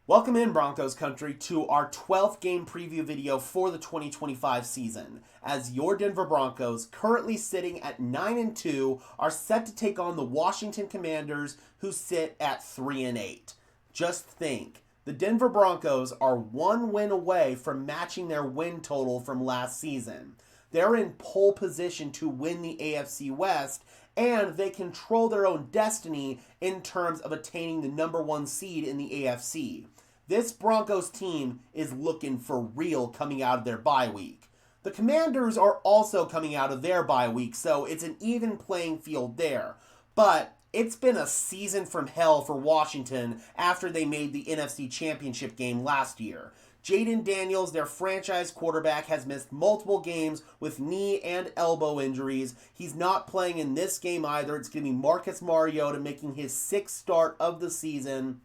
Welcome in, Broncos country, to our 12th game preview video for the 2025 season, as your Denver Broncos, currently sitting at 9-2, are set to take on the Washington Commanders, who sit at 3-8. Just think, the Denver Broncos are one win away from matching their win total from last season. They're in pole position to win the AFC West, and they control their own destiny in terms of attaining the number one seed in the AFC. This Broncos team is looking for real coming out of their bye week. The Commanders are also coming out of their bye week, so it's an even playing field there. But it's been a season from hell for Washington after they made the NFC Championship game last year. Jaden Daniels, their franchise quarterback, has missed multiple games with knee and elbow injuries. He's not playing in this game either. It's going to be Marcus Mariota making his sixth start of the season.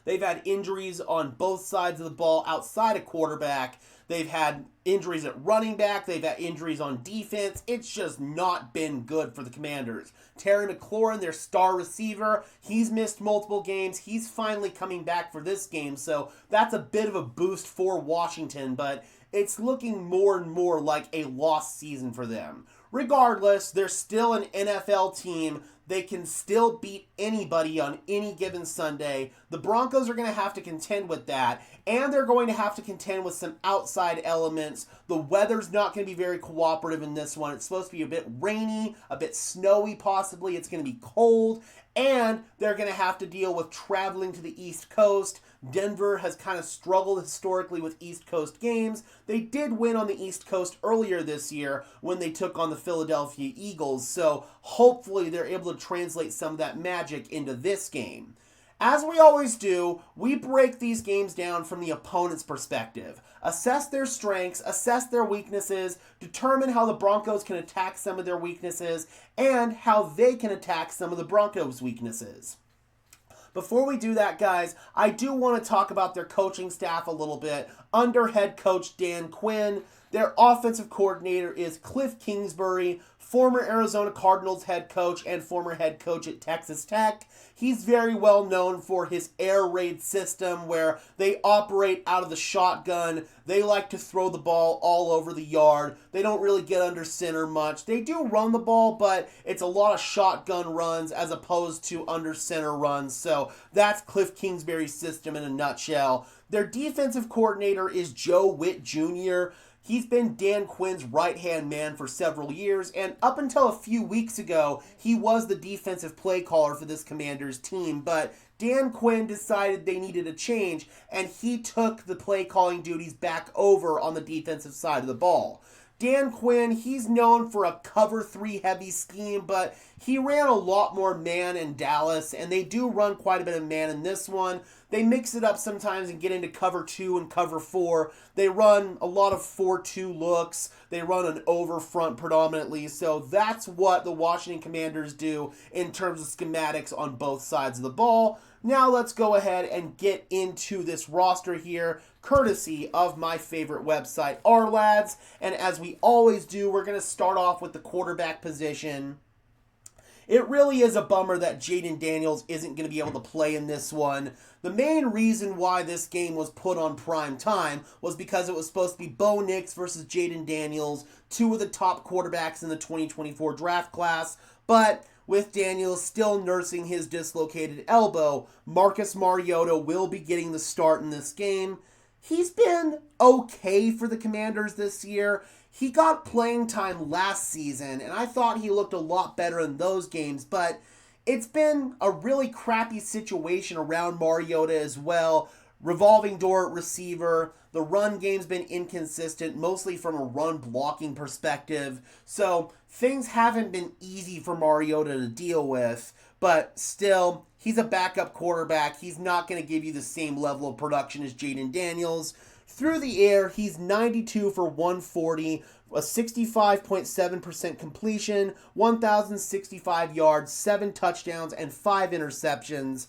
They've had injuries on both sides of the ball outside of quarterback. They've had injuries at running back. They've had injuries on defense. It's just not been good for the Commanders. Terry McLaurin, their star receiver, he's missed multiple games. He's finally coming back for this game, so that's a bit of a boost for Washington, but it's looking more and more like a lost season for them. Regardless, they're still an NFL team. They can still beat anybody on any given Sunday. The Broncos are going to have to contend with that, and they're going to have to contend with some outside elements. The weather's not going to be very cooperative in this one. It's supposed to be a bit rainy, a bit snowy possibly. It's going to be cold, and they're going to have to deal with traveling to the East Coast. Denver has kind of struggled historically with East Coast games. They did win on the East Coast earlier this year when they took on the Philadelphia Eagles, so hopefully they're able to translate some of that magic into this game. As we always do, we break these games down from the opponent's perspective. Assess their strengths, assess their weaknesses, determine how the Broncos can attack some of their weaknesses, and how they can attack some of the Broncos' weaknesses. Before we do that, guys, I do want to talk about their coaching staff a little bit. Under head coach Dan Quinn, their offensive coordinator is Cliff Kingsbury, former Arizona Cardinals head coach and former head coach at Texas Tech. He's very well known for his air raid system where they operate out of the shotgun. They like to throw the ball all over the yard. They don't really get under center much. They do run the ball, but it's a lot of shotgun runs as opposed to under center runs. So that's Cliff Kingsbury's system in a nutshell. Their defensive coordinator is Joe Witt Jr. He's been Dan Quinn's right-hand man for several years, and up until a few weeks ago, he was the defensive play caller for this Commanders team, but Dan Quinn decided they needed a change, and he took the play calling duties back over on the defensive side of the ball. Dan Quinn, he's known for a cover 3 heavy scheme, but he ran a lot more man in Dallas, and they do run quite a bit of man in this one. They mix it up sometimes and get into cover 2 and cover 4. They run a lot of 4-2 looks. They run an over front predominantly, so that's what the Washington Commanders do in terms of schematics on both sides of the ball. Now let's go ahead and get into this roster here, courtesy of my favorite website, OurLads. And as we always do, we're going to start off with the quarterback position. It really is a bummer that Jaden Daniels isn't going to be able to play in this one. The main reason why this game was put on prime time was because it was supposed to be Bo Nix versus Jaden Daniels, two of the top quarterbacks in the 2024 draft class, but with Daniels still nursing his dislocated elbow, Marcus Mariota will be getting the start in this game. He's been okay for the Commanders this year. He got playing time last season, and I thought he looked a lot better in those games, but it's been a really crappy situation around Mariota as well. Revolving door at receiver. The run game's been inconsistent, mostly from a run blocking perspective. So things haven't been easy for Mariota to deal with. But still, he's a backup quarterback. He's not going to give you the same level of production as Jaden Daniels. Through the air, he's 92 for 140, a 65.7% completion, 1,065 yards, 7 touchdowns, and 5 interceptions.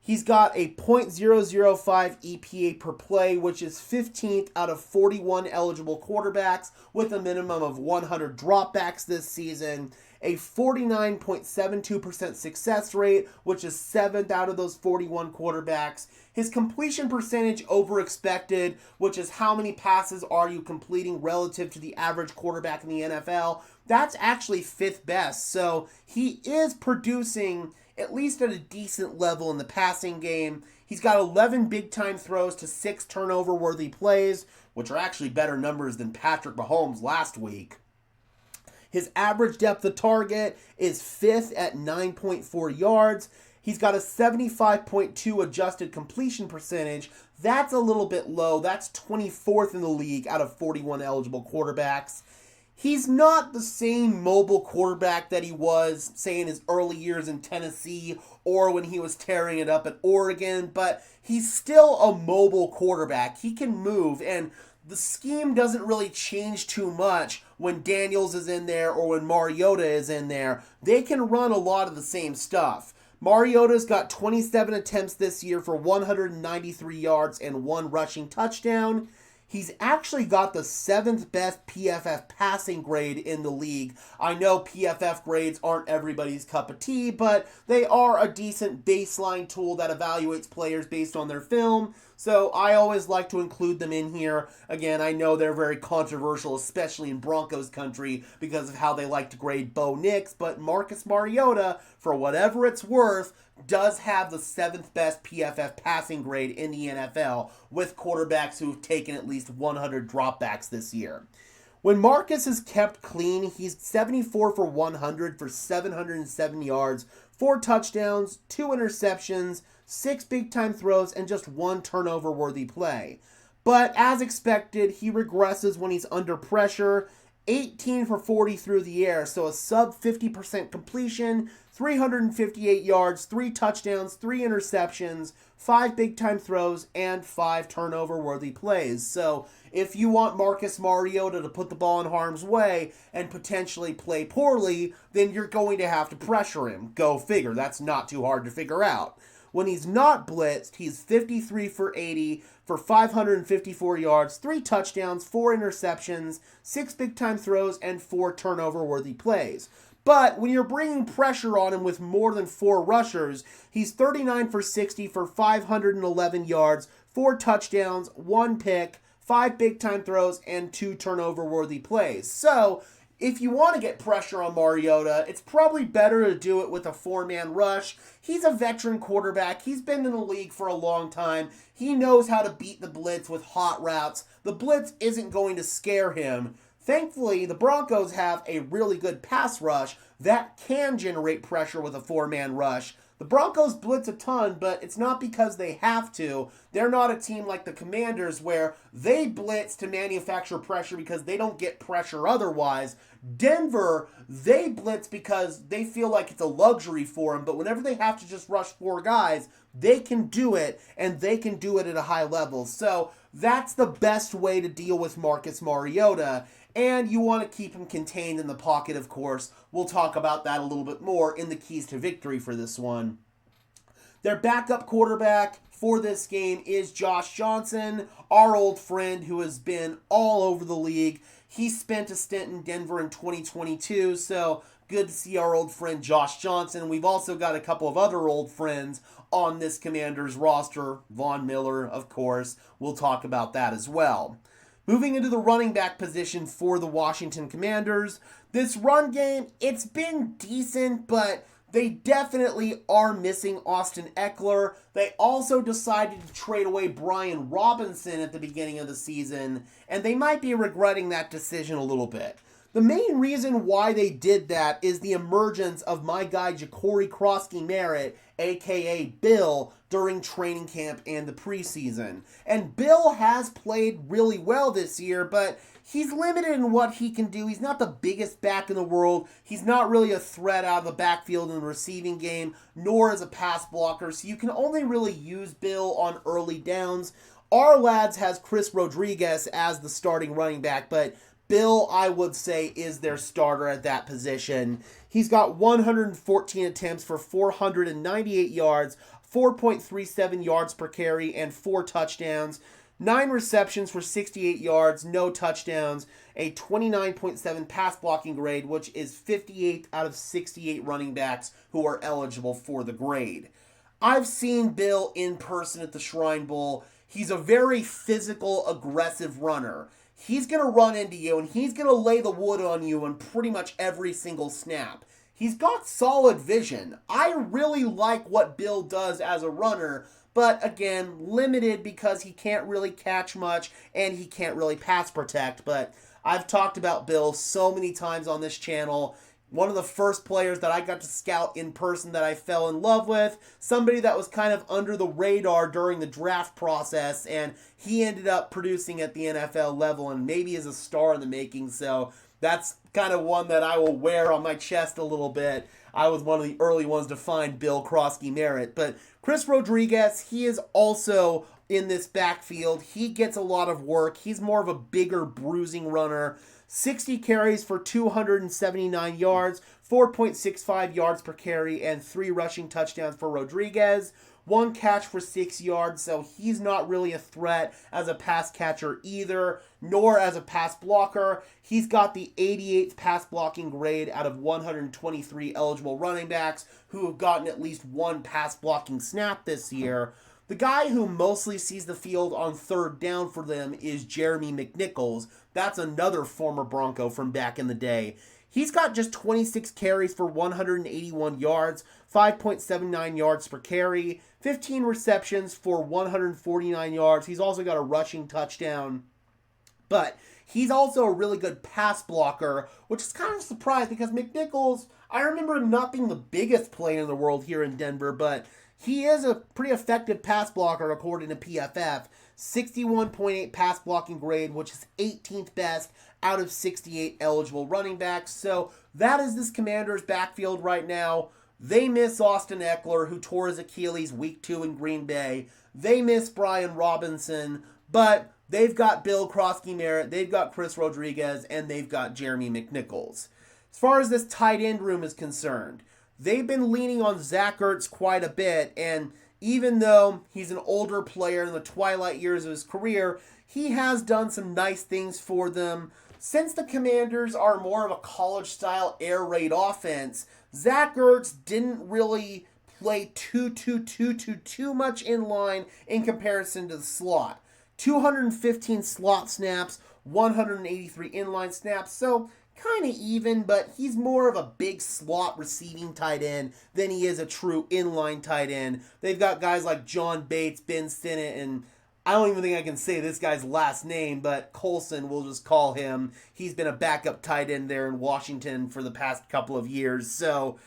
He's got a .005 EPA per play, which is 15th out of 41 eligible quarterbacks with a minimum of 100 dropbacks this season. a 49.72% success rate, which is 7th out of those 41 quarterbacks. His completion percentage over expected, which is how many passes are you completing relative to the average quarterback in the NFL, that's actually 5th best. So he is producing at least at a decent level in the passing game. He's got 11 big-time throws to 6 turnover-worthy plays, which are actually better numbers than Patrick Mahomes last week. His average depth of target is 5th at 9.4 yards. He's got a 75.2 adjusted completion percentage. That's a little bit low. That's 24th in the league out of 41 eligible quarterbacks. He's not the same mobile quarterback that he was, say, in his early years in Tennessee or when he was tearing it up at Oregon, but he's still a mobile quarterback. He can move, and the scheme doesn't really change too much when Daniels is in there or when Mariota is in there. They can run a lot of the same stuff. Mariota's got 27 attempts this year for 193 yards and 1 rushing touchdown. He's actually got the 7th best PFF passing grade in the league. I know PFF grades aren't everybody's cup of tea, but they are a decent baseline tool that evaluates players based on their film. So I always like to include them in here. Again, I know they're very controversial, especially in Broncos country, because of how they like to grade Bo Nix, but Marcus Mariota, for whatever it's worth, does have the 7th best PFF passing grade in the NFL, with quarterbacks who've taken at least 100 dropbacks this year. When Marcus is kept clean, he's 74 for 100 for 707 yards, 4 touchdowns, 2 interceptions, 6 big-time throws, and just 1 turnover-worthy play. But as expected, he regresses when he's under pressure. 18 for 40 through the air, so a sub 50% completion, 358 yards, 3 touchdowns, 3 interceptions, 5 big-time throws, and 5 turnover-worthy plays. So if you want Marcus Mariota to put the ball in harm's way and potentially play poorly, then you're going to have to pressure him. Go figure. That's not too hard to figure out. When he's not blitzed, he's 53 for 80 for 554 yards, 3 touchdowns, 4 interceptions, 6 big-time throws, and 4 turnover-worthy plays. But when you're bringing pressure on him with more than 4 rushers, he's 39 for 60 for 511 yards, 4 touchdowns, 1 pick, 5 big-time throws, and 2 turnover-worthy plays. So if you want to get pressure on Mariota, it's probably better to do it with a 4-man rush. He's a veteran quarterback. He's been in the league for a long time. He knows how to beat the blitz with hot routes. The blitz isn't going to scare him. Thankfully, the Broncos have a really good pass rush that can generate pressure with a 4-man rush. The Broncos blitz a ton, but it's not because they have to. They're not a team like the Commanders where they blitz to manufacture pressure because they don't get pressure otherwise. Denver, they blitz because they feel like it's a luxury for them, but whenever they have to just rush 4 guys, they can do it, and they can do it at a high level. So that's the best way to deal with Marcus Mariota. And you want to keep him contained in the pocket, of course. We'll talk about that a little bit more in the keys to victory for this one. Their backup quarterback for this game is Josh Johnson, our old friend who has been all over the league. He spent a stint in Denver in 2022, so good to see our old friend Josh Johnson. We've also got a couple of other old friends on this Commanders roster. Von Miller, of course. We'll talk about that as well. Moving into the running back position for the Washington Commanders, this run game, it's been decent, but they definitely are missing Austin Eckler. They also decided to trade away Brian Robinson at the beginning of the season, and they might be regretting that decision a little bit. The main reason why they did that is the emergence of my guy Ja'Cory Krosky-Merritt, a.k.a. Bill, during training camp and the preseason. And Bill has played really well this year, but he's limited in what he can do. He's not the biggest back in the world. He's not really a threat out of the backfield in the receiving game, nor as a pass blocker, so you can only really use Bill on early downs. Our lads has Chris Rodriguez as the starting running back, but Bill, I would say, is their starter at that position. He's got 114 attempts for 498 yards, 4.37 yards per carry, and 4 touchdowns. 9 receptions for 68 yards, no touchdowns, a 29.7 pass blocking grade, which is 58 out of 68 running backs who are eligible for the grade. I've seen Bill in person at the Shrine Bowl. He's a very physical, aggressive runner. He's going to run into you, and he's going to lay the wood on you on pretty much every single snap. He's got solid vision. I really like what Bill does as a runner, but again, limited because he can't really catch much and he can't really pass protect. But I've talked about Bill so many times on this channel. One of the first players that I got to scout in person that I fell in love with, somebody that was kind of under the radar during the draft process, and he ended up producing at the NFL level and maybe is a star in the making. So that's kind of one that I will wear on my chest a little bit. I was one of the early ones to find Bill Krosky merit. But Chris Rodriguez, he is also in this backfield. He gets a lot of work. He's more of a bigger bruising runner. 60 carries for 279 yards, 4.65 yards per carry, and 3 rushing touchdowns for Rodriguez. 1 catch for 6 yards, so he's not really a threat as a pass catcher either, nor as a pass blocker. He's got the 88th pass blocking grade out of 123 eligible running backs who have gotten at least 1 pass blocking snap this year. The guy who mostly sees the field on third down for them is Jeremy McNichols. That's another former Bronco from back in the day. He's got just 26 carries for 181 yards, 5.79 yards per carry, 15 receptions for 149 yards. He's also got a rushing touchdown. But he's also a really good pass blocker, which is kind of a surprise because McNichols, I remember him not being the biggest player in the world here in Denver, but he is a pretty effective pass blocker according to PFF. 61.8 pass blocking grade, which is 18th best out of 68 eligible running backs. So that is this Commanders backfield right now. They miss Austin Eckler, who tore his Achilles week 2 in Green Bay. They miss Brian Robinson, but they've got Bill Krosky Merritt, they've got Chris Rodriguez, and they've got Jeremy McNichols. As far as this tight end room is concerned, they've been leaning on Zach Ertz quite a bit, and even though he's an older player in the twilight years of his career, he has done some nice things for them. Since the Commanders are more of a college-style air raid offense, Zach Ertz didn't really play too much in line in comparison to the slot. 215 slot snaps, 183 inline snaps, so kind of even, but he's more of a big slot receiving tight end than he is a true inline tight end. They've got guys like John Bates, Ben Sinnott, and I don't even think I can say this guy's last name, but Colson, we'll just call him. He's been a backup tight end there in Washington for the past couple of years. So,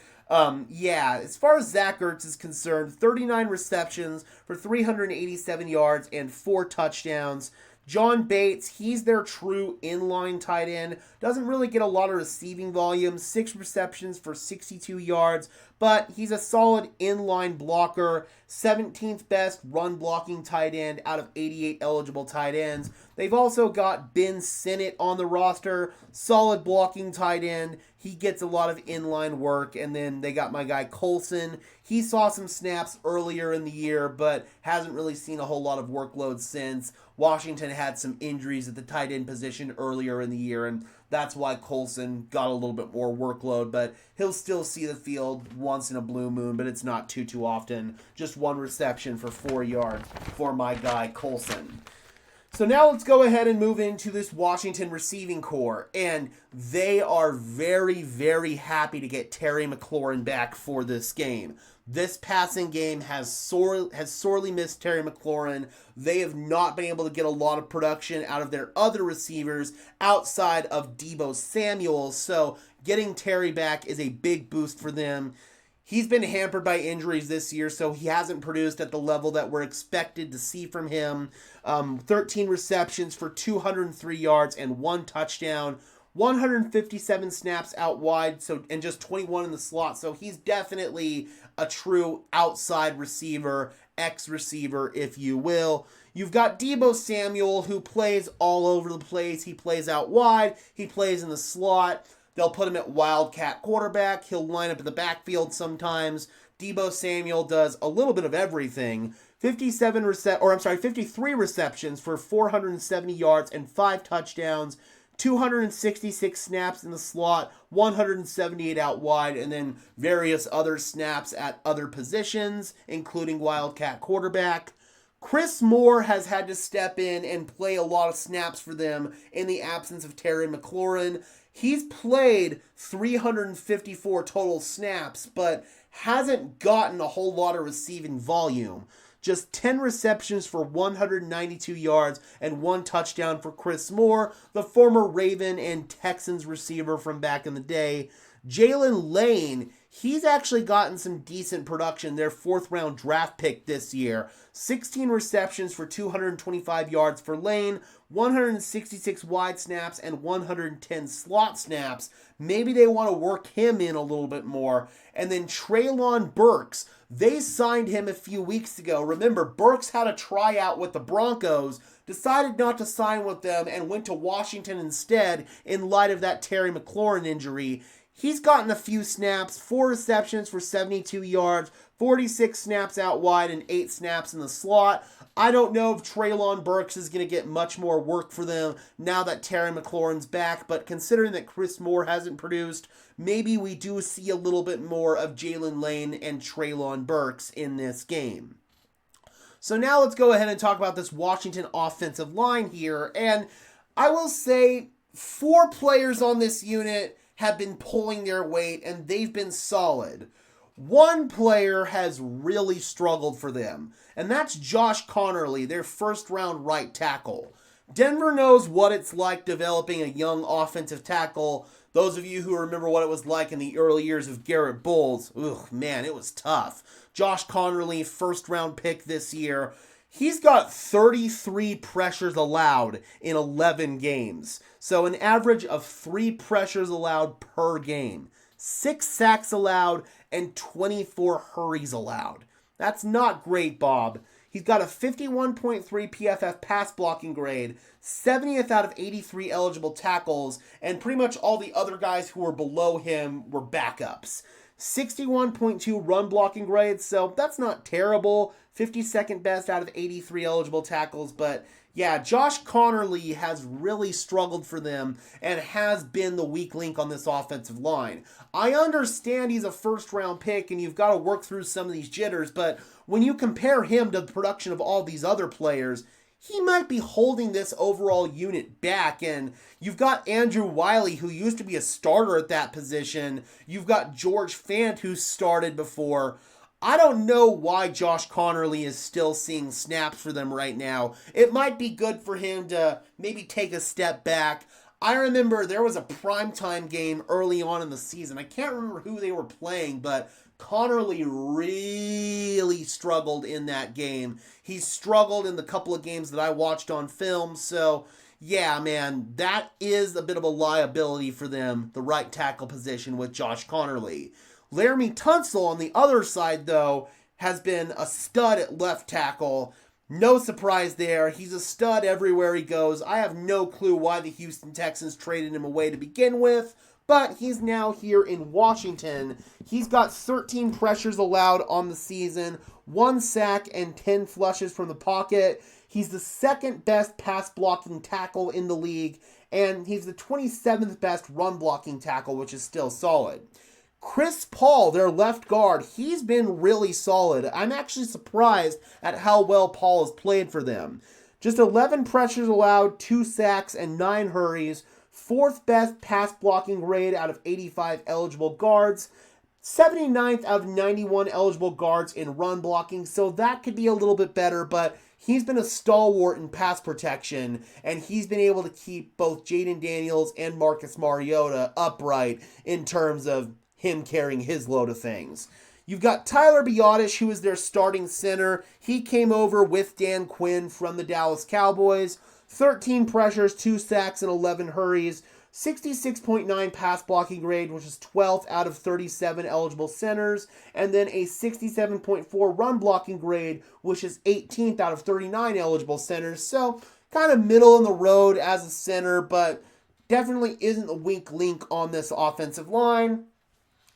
yeah, as far as Zach Ertz is concerned, 39 receptions for 387 yards and 4 touchdowns. John Bates, he's their true inline tight end. Doesn't really get a lot of receiving volume. 6 receptions for 62 yards, but he's a solid inline blocker. 17th best run blocking tight end out of 88 eligible tight ends. They've also got Ben Sinnott on the roster. Solid blocking tight end. He gets a lot of inline work. And then they got my guy Colson. He saw some snaps earlier in the year, but hasn't really seen a whole lot of workload since. Washington had some injuries at the tight end position earlier in the year, and that's why Colson got a little bit more workload, but he'll still see the field once in a blue moon, but it's not too often. Just 1 reception for 4 yards for my guy Colson. So now let's go ahead and move into this Washington receiving core, and they are very, very happy to get Terry McLaurin back for this game. This passing game has sorely missed Terry McLaurin. They have not been able to get a lot of production out of their other receivers outside of Deebo Samuel, so getting Terry back is a big boost for them. He's been hampered by injuries this year, so he hasn't produced at the level that we're expected to see from him. 13 receptions for 203 yards and 1 touchdown. 157 snaps out wide, and just 21 in the slot, so he's definitely a true outside receiver, X-receiver, if you will. You've got Deebo Samuel, who plays all over the place. He plays out wide. He plays in the slot. They'll put him at wildcat quarterback. He'll line up in the backfield sometimes. Deebo Samuel does a little bit of everything. 53 receptions for 470 yards and 5 touchdowns, 266 snaps in the slot, 178 out wide, and then various other snaps at other positions, including Wildcat quarterback. Chris Moore has had to step in and play a lot of snaps for them in the absence of Terry McLaurin. He's played 354 total snaps, but hasn't gotten a whole lot of receiving volume. Just 10 receptions for 192 yards and 1 touchdown for Chris Moore, the former Raven and Texans receiver from back in the day. Jalen Lane, he's actually gotten some decent production, their 4th round draft pick this year. 16 receptions for 225 yards for Lane, 166 wide snaps, and 110 slot snaps. Maybe they want to work him in a little bit more. And then Treylon Burks, they signed him a few weeks ago. Remember, Burks had a tryout with the Broncos, decided not to sign with them, and went to Washington instead in light of that Terry McLaurin injury. He's gotten a few snaps, 4 receptions for 72 yards, 46 snaps out wide, and 8 snaps in the slot. I don't know if Treylon Burks is going to get much more work for them now that Terry McLaurin's back, but considering that Chris Moore hasn't produced, maybe we do see a little bit more of Jalen Lane and Treylon Burks in this game. So now let's go ahead and talk about this Washington offensive line here, and I will say 4 players on this unit have been pulling their weight, and they've been solid. One player has really struggled for them, and that's Josh Conerly, their 1st round right tackle. Denver knows what it's like developing a young offensive tackle. Those of you who remember what it was like in the early years of Garrett Bowles, man, it was tough. Josh Conerly, 1st round pick this year. He's got 33 pressures allowed in 11 games. So an average of 3 pressures allowed per game. 6 sacks allowed and 24 hurries allowed. That's not great, Bob. He's got a 51.3 PFF pass blocking grade, 70th out of 83 eligible tackles, and pretty much all the other guys who were below him were backups. 61.2 run blocking grade, so that's not terrible. 52nd best out of 83 eligible tackles, but yeah, Josh Conerly has really struggled for them and has been the weak link on this offensive line. I understand he's a 1st round pick and you've got to work through some of these jitters, but when you compare him to the production of all these other players, he might be holding this overall unit back. And you've got Andrew Wiley, who used to be a starter at that position. You've got George Fant, who started before. I don't know why Josh Conerly is still seeing snaps for them right now. It might be good for him to maybe take a step back. I remember there was a primetime game early on in the season. I can't remember who they were playing, but Conerly really struggled in that game. He struggled in the couple of games that I watched on film, so yeah, man, that is a bit of a liability for them, the right tackle position with Josh Conerly. Laramie Tunsil on the other side, though, has been a stud at left tackle. No surprise there. He's a stud everywhere he goes. I have no clue why the Houston Texans traded him away to begin with, but he's now here in Washington. He's got 13 pressures allowed on the season, 1 sack, and 10 flushes from the pocket. He's the 2nd best pass blocking tackle in the league, and he's the 27th best run blocking tackle, which is still solid. Chris Paul, their left guard, he's been really solid. I'm actually surprised at how well Paul has played for them. Just 11 pressures allowed, 2 sacks, and 9 hurries. 4th best pass blocking grade out of 85 eligible guards. 79th out of 91 eligible guards in run blocking, so that could be a little bit better, but he's been a stalwart in pass protection, and he's been able to keep both Jaden Daniels and Marcus Mariota upright in terms of him carrying his load of things. You've got Tyler Biotish, who is their starting center. He came over with Dan Quinn from the Dallas Cowboys. 13 pressures, 2 sacks, and 11 hurries. 66.9 pass blocking grade, which is 12th out of 37 eligible centers. And then a 67.4 run blocking grade, which is 18th out of 39 eligible centers. So kind of middle in the road as a center, but definitely isn't a weak link on this offensive line.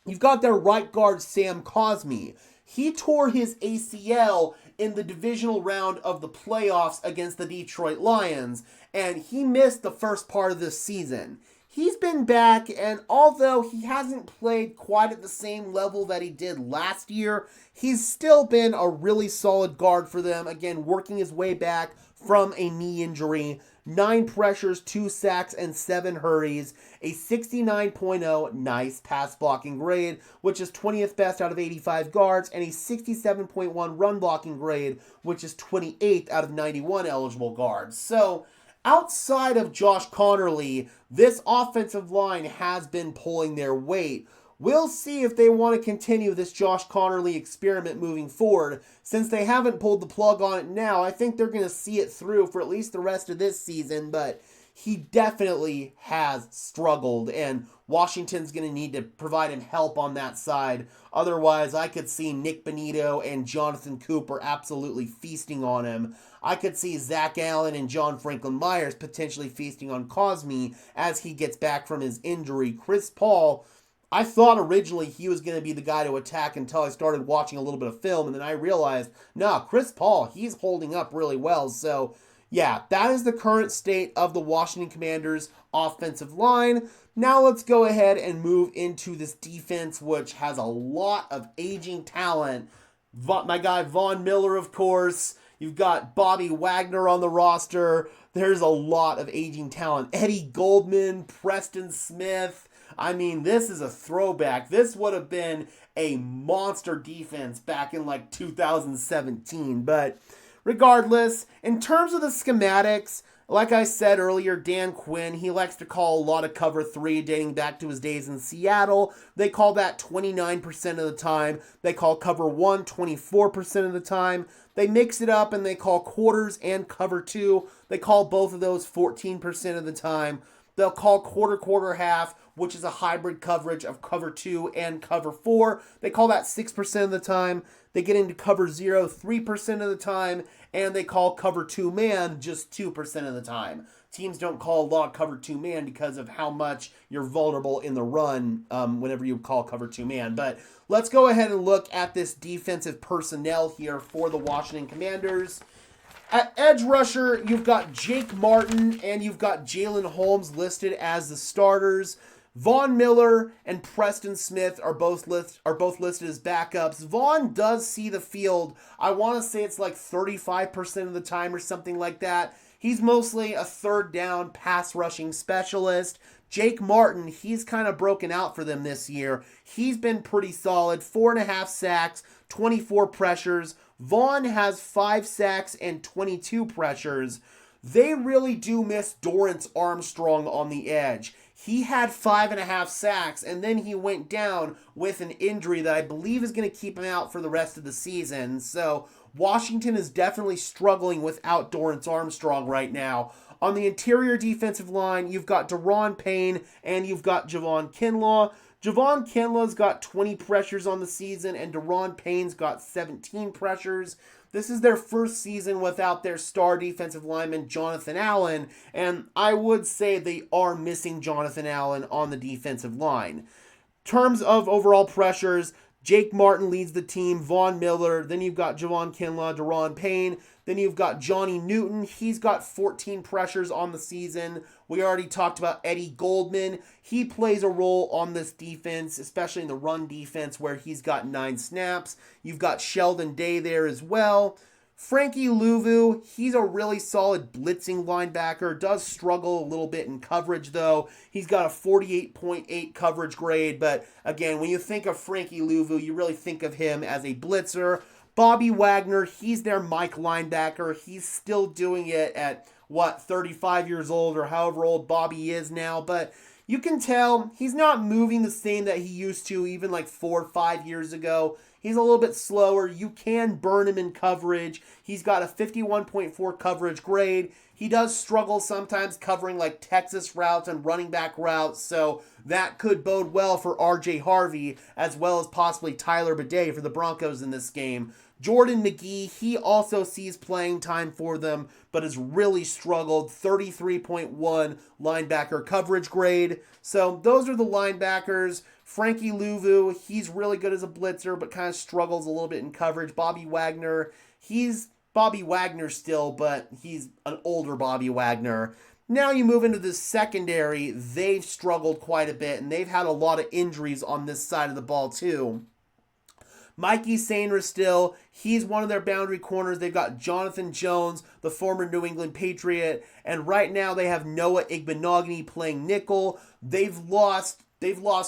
You've got their right guard, Sam Cosmi. He tore his ACL in the divisional round of the playoffs against the Detroit Lions, and he missed the first part of this season. He's been back, and although he hasn't played quite at the same level that he did last year, he's still been a really solid guard for them, again, working his way back from a knee injury. 9 pressures, 2 sacks, and 7 hurries, a 69.0 nice pass blocking grade, which is 20th best out of 85 guards, and a 67.1 run blocking grade, which is 28th out of 91 eligible guards. So, outside of Josh Connerly, this offensive line has been pulling their weight. We'll see if they want to continue this Josh Connerly experiment moving forward. Since they haven't pulled the plug on it now, I think they're going to see it through for at least the rest of this season, but he definitely has struggled, and Washington's going to need to provide him help on that side. Otherwise, I could see Nick Bonito and Jonathan Cooper absolutely feasting on him. I could see Zach Allen and John Franklin Myers potentially feasting on Cosme as he gets back from his injury. Chris Paul, I thought originally he was going to be the guy to attack until I started watching a little bit of film, and then I realized, no, Chris Paul, he's holding up really well. So, yeah, that is the current state of the Washington Commanders' offensive line. Now let's go ahead and move into this defense, which has a lot of aging talent. My guy Von Miller, of course. You've got Bobby Wagner on the roster. There's a lot of aging talent. Eddie Goldman, Preston Smith. I mean, this is a throwback. This would have been a monster defense back in like 2017. But regardless, in terms of the schematics, like I said earlier, Dan Quinn, he likes to call a lot of cover 3 dating back to his days in Seattle. They call that 29% of the time. They call cover 1 24% of the time. They mix it up and they call quarters and cover 2. They call both of those 14% of the time. They'll call quarter, half, which is a hybrid coverage of cover 2 and cover 4. They call that 6% of the time. They get into cover 0 3% of the time, and they call cover 2 man just 2% of the time. Teams don't call a lot of cover 2 man because of how much you're vulnerable in the run whenever you call cover 2 man. But let's go ahead and look at this defensive personnel here for the Washington Commanders. At edge rusher, you've got Jake Martin and you've got Jalen Holmes listed as the starters. Von Miller and Preston Smith are both listed as backups. Von does see the field. I want to say it's like 35% of the time or something like that. He's mostly a third down pass rushing specialist. Jake Martin, he's kind of broken out for them this year. He's been pretty solid. 4.5 sacks, 24 pressures. Vaughn has 5 sacks and 22 pressures. They really do miss Dorrance Armstrong on the edge. He had 5.5 sacks, and then he went down with an injury that I believe is going to keep him out for the rest of the season. So Washington is definitely struggling without Dorrance Armstrong right now. On the interior defensive line, you've got Daron Payne and you've got Javon Kinlaw. Javon Kinlaw's got 20 pressures on the season, and Daron Payne's got 17 pressures. This is their first season without their star defensive lineman, Jonathan Allen, and I would say they are missing Jonathan Allen on the defensive line. In terms of overall pressures, Jake Martin leads the team, Von Miller, then you've got Javon Kinlaw, Daron Payne, then you've got Johnny Newton. He's got 14 pressures on the season. We already talked about Eddie Goldman. He plays a role on this defense, especially in the run defense where he's got 9 snaps. You've got Sheldon Day there as well. Frankie Louvu, he's a really solid blitzing linebacker. Does struggle a little bit in coverage, though. He's got a 48.8 coverage grade. But again, when you think of Frankie Louvu, you really think of him as a blitzer. Bobby Wagner, he's their Mike linebacker. He's still doing it at, 35 years old or however old Bobby is now. But you can tell he's not moving the same that he used to even like 4 or 5 years ago. He's a little bit slower. You can burn him in coverage. He's got a 51.4 coverage grade. He does struggle sometimes covering like Texas routes and running back routes, so that could bode well for R.J. Harvey as well as possibly Tyler Bidet for the Broncos in this game. Jordan McGee, he also sees playing time for them, but has really struggled. 33.1 linebacker coverage grade. So those are the linebackers. Frankie Louvu, he's really good as a blitzer, but kind of struggles a little bit in coverage. Bobby Wagner, he's Bobby Wagner still, but he's an older Bobby Wagner. Now you move into the secondary, they've struggled quite a bit, and they've had a lot of injuries on this side of the ball too. Mikey Sainer still, he's one of their boundary corners. They've got Jonathan Jones, the former New England Patriot, and right now they have Noah Igbenogany playing nickel. They've lost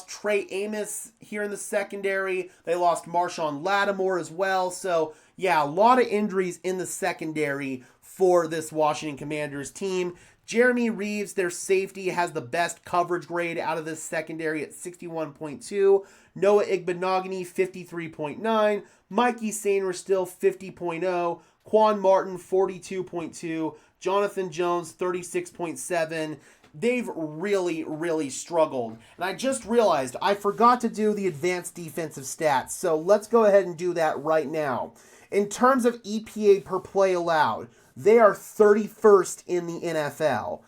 Trey Amos here in the secondary. They lost Marshawn Lattimore as well. So, yeah, a lot of injuries in the secondary for this Washington Commanders team. Jeremy Reeves, their safety, has the best coverage grade out of this secondary at 61.2. Noah Igbenogany, 53.9. Mikey Sainer still 50.0. Quan Martin, 42.2. Jonathan Jones, 36.7. They've really, really struggled. And I just realized I forgot to do the advanced defensive stats. So let's go ahead and do that right now. In terms of EPA per play allowed, they are 31st in the NFL.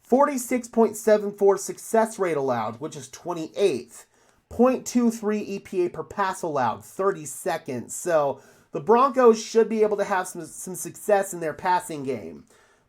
46.74 success rate allowed, which is 28th. 0.23 EPA per pass allowed, 32nd. So the Broncos should be able to have some success in their passing game.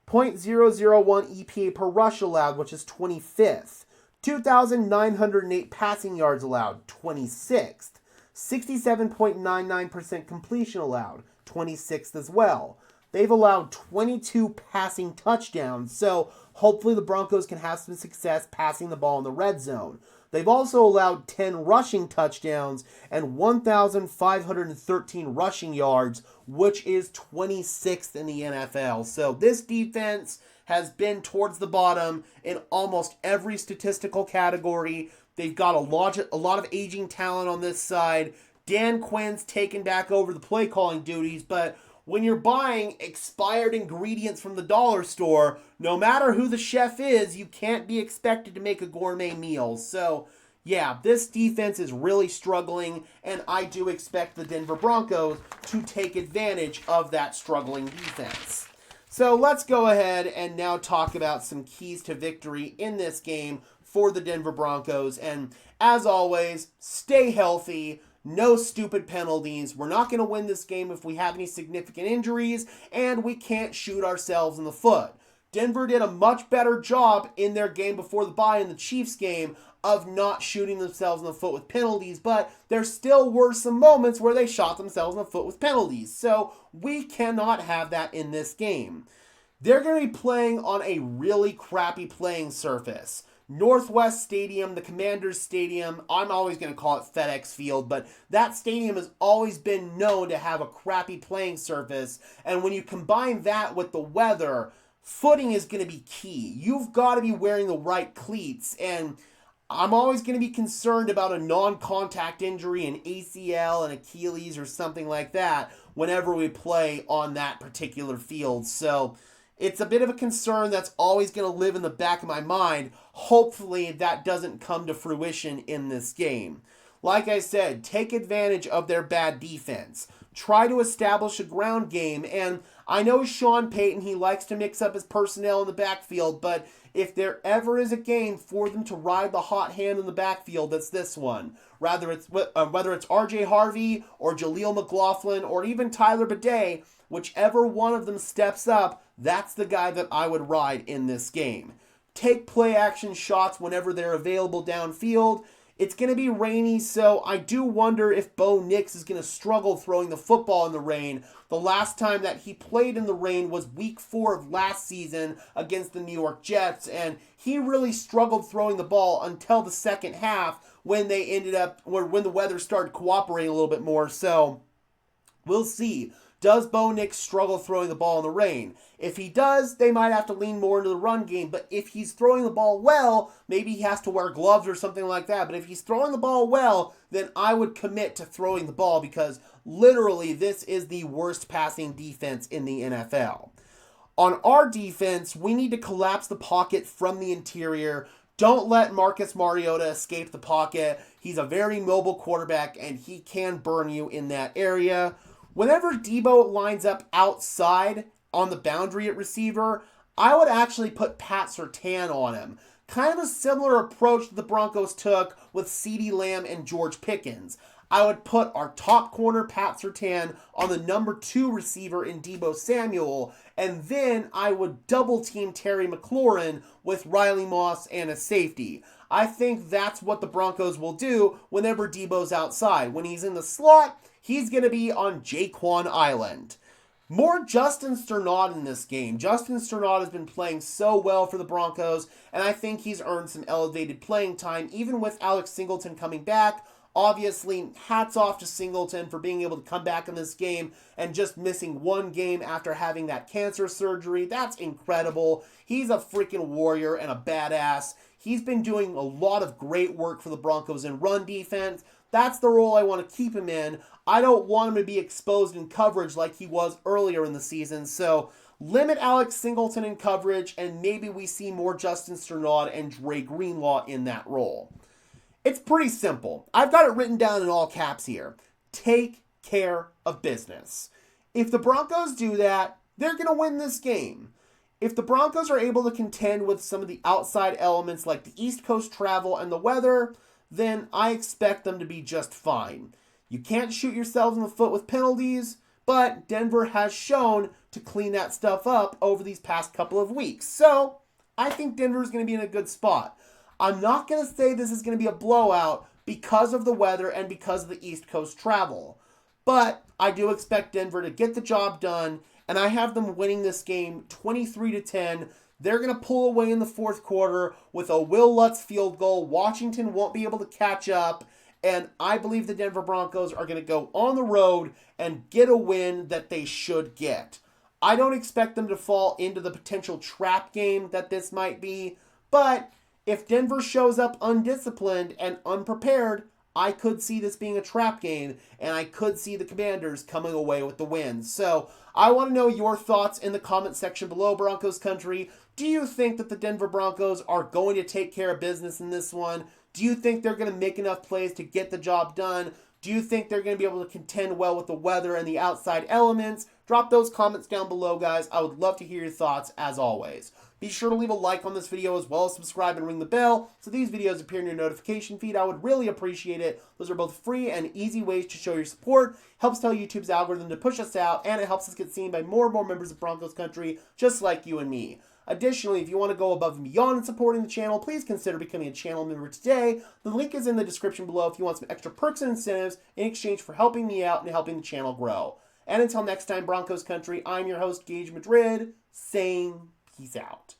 0.001 EPA per rush allowed, which is 25th. 2,908 passing yards allowed, 26th. 67.99% completion allowed, 26th as well. They've allowed 22 passing touchdowns, so hopefully the Broncos can have some success passing the ball in the red zone. They've also allowed 10 rushing touchdowns and 1,513 rushing yards, which is 26th in the NFL. So this defense has been towards the bottom in almost every statistical category. They've got a lot of aging talent on this side. Dan Quinn's taken back over the play calling duties, but when you're buying expired ingredients from the dollar store, no matter who the chef is, you can't be expected to make a gourmet meal. So, yeah, this defense is really struggling, and I do expect the Denver Broncos to take advantage of that struggling defense. So let's go ahead and now talk about some keys to victory in this game for the Denver Broncos. And as always, stay healthy. No stupid penalties. We're not going to win this game if we have any significant injuries, and we can't shoot ourselves in the foot. Denver did a much better job in their game before the bye in the Chiefs game of not shooting themselves in the foot with penalties, but there still were some moments where they shot themselves in the foot with penalties. So we cannot have that in this game. They're going to be playing on a really crappy playing surface. Northwest Stadium, the Commanders Stadium, I'm always going to call it FedEx Field, but that stadium has always been known to have a crappy playing surface, and when you combine that with the weather, footing is going to be key. You've got to be wearing the right cleats, and I'm always going to be concerned about a non-contact injury, an ACL, an Achilles, or something like that whenever we play on that particular field. So it's a bit of a concern that's always going to live in the back of my mind. Hopefully that doesn't come to fruition in this game. Like I said, take advantage of their bad defense. Try to establish a ground game. And I know Sean Payton, he likes to mix up his personnel in the backfield, but if there ever is a game for them to ride the hot hand in the backfield, it's this one. Whether it's RJ Harvey or Jaleel McLaughlin or even Tyler Bidet, whichever one of them steps up, that's the guy that I would ride in this game. Take play action shots whenever they're available downfield. It's going to be rainy, so I do wonder if Bo Nix is going to struggle throwing the football in the rain. The last time that he played in the rain was week 4 of last season against the New York Jets, and he really struggled throwing the ball until the second half when when the weather started cooperating a little bit more. So we'll see. Does Bo Nix struggle throwing the ball in the rain? If he does, they might have to lean more into the run game. But if he's throwing the ball well, maybe he has to wear gloves or something like that. But if he's throwing the ball well, then I would commit to throwing the ball because literally this is the worst passing defense in the NFL. On our defense, we need to collapse the pocket from the interior. Don't let Marcus Mariota escape the pocket. He's a very mobile quarterback, and he can burn you in that area. Whenever Debo lines up outside on the boundary at receiver, I would actually put Pat Surtain on him. Kind of a similar approach that the Broncos took with CeeDee Lamb and George Pickens. I would put our top corner, Pat Surtain, on the number 2 receiver in Deebo Samuel, and then I would double team Terry McLaurin with Riley Moss and a safety. I think that's what the Broncos will do whenever Deebo's outside. When he's in the slot, he's going to be on Jaquan Island. More Justin Strnad in this game. Justin Strnad has been playing so well for the Broncos, and I think he's earned some elevated playing time, even with Alex Singleton coming back. Obviously, hats off to Singleton for being able to come back in this game and just missing one game after having that cancer surgery. That's incredible. He's a freaking warrior and a badass. He's been doing a lot of great work for the Broncos in run defense. That's the role I want to keep him in. I don't want him to be exposed in coverage like he was earlier in the season. So limit Alex Singleton in coverage, and maybe we see more Justin Strnad and Dre Greenlaw in that role. It's pretty simple. I've got it written down in all caps here. Take care of business. If the Broncos do that, they're going to win this game. If the Broncos are able to contend with some of the outside elements like the East Coast travel and the weather, then I expect them to be just fine. You can't shoot yourselves in the foot with penalties, but Denver has shown to clean that stuff up over these past couple of weeks. So I think Denver's going to be in a good spot. I'm not going to say this is going to be a blowout because of the weather and because of the East Coast travel. But I do expect Denver to get the job done, and I have them winning this game 23-10. They're going to pull away in the fourth quarter with a Will Lutz field goal. Washington won't be able to catch up, and I believe the Denver Broncos are going to go on the road and get a win that they should get. I don't expect them to fall into the potential trap game that this might be, but if Denver shows up undisciplined and unprepared, I could see this being a trap game, and I could see the Commanders coming away with the win. So I want to know your thoughts in the comment section below, Broncos country. Do you think that the Denver Broncos are going to take care of business in this one? Do you think they're going to make enough plays to get the job done? Do you think they're going to be able to contend well with the weather and the outside elements? Drop those comments down below, guys. I would love to hear your thoughts, as always. Be sure to leave a like on this video as well as subscribe and ring the bell so these videos appear in your notification feed. I would really appreciate it. Those are both free and easy ways to show your support. Helps tell YouTube's algorithm to push us out, and it helps us get seen by more and more members of Broncos country just like you and me. Additionally, if you want to go above and beyond in supporting the channel, please consider becoming a channel member today. The link is in the description below if you want some extra perks and incentives in exchange for helping me out and helping the channel grow. And until next time, Broncos country, I'm your host, Gage Madrid, saying peace out.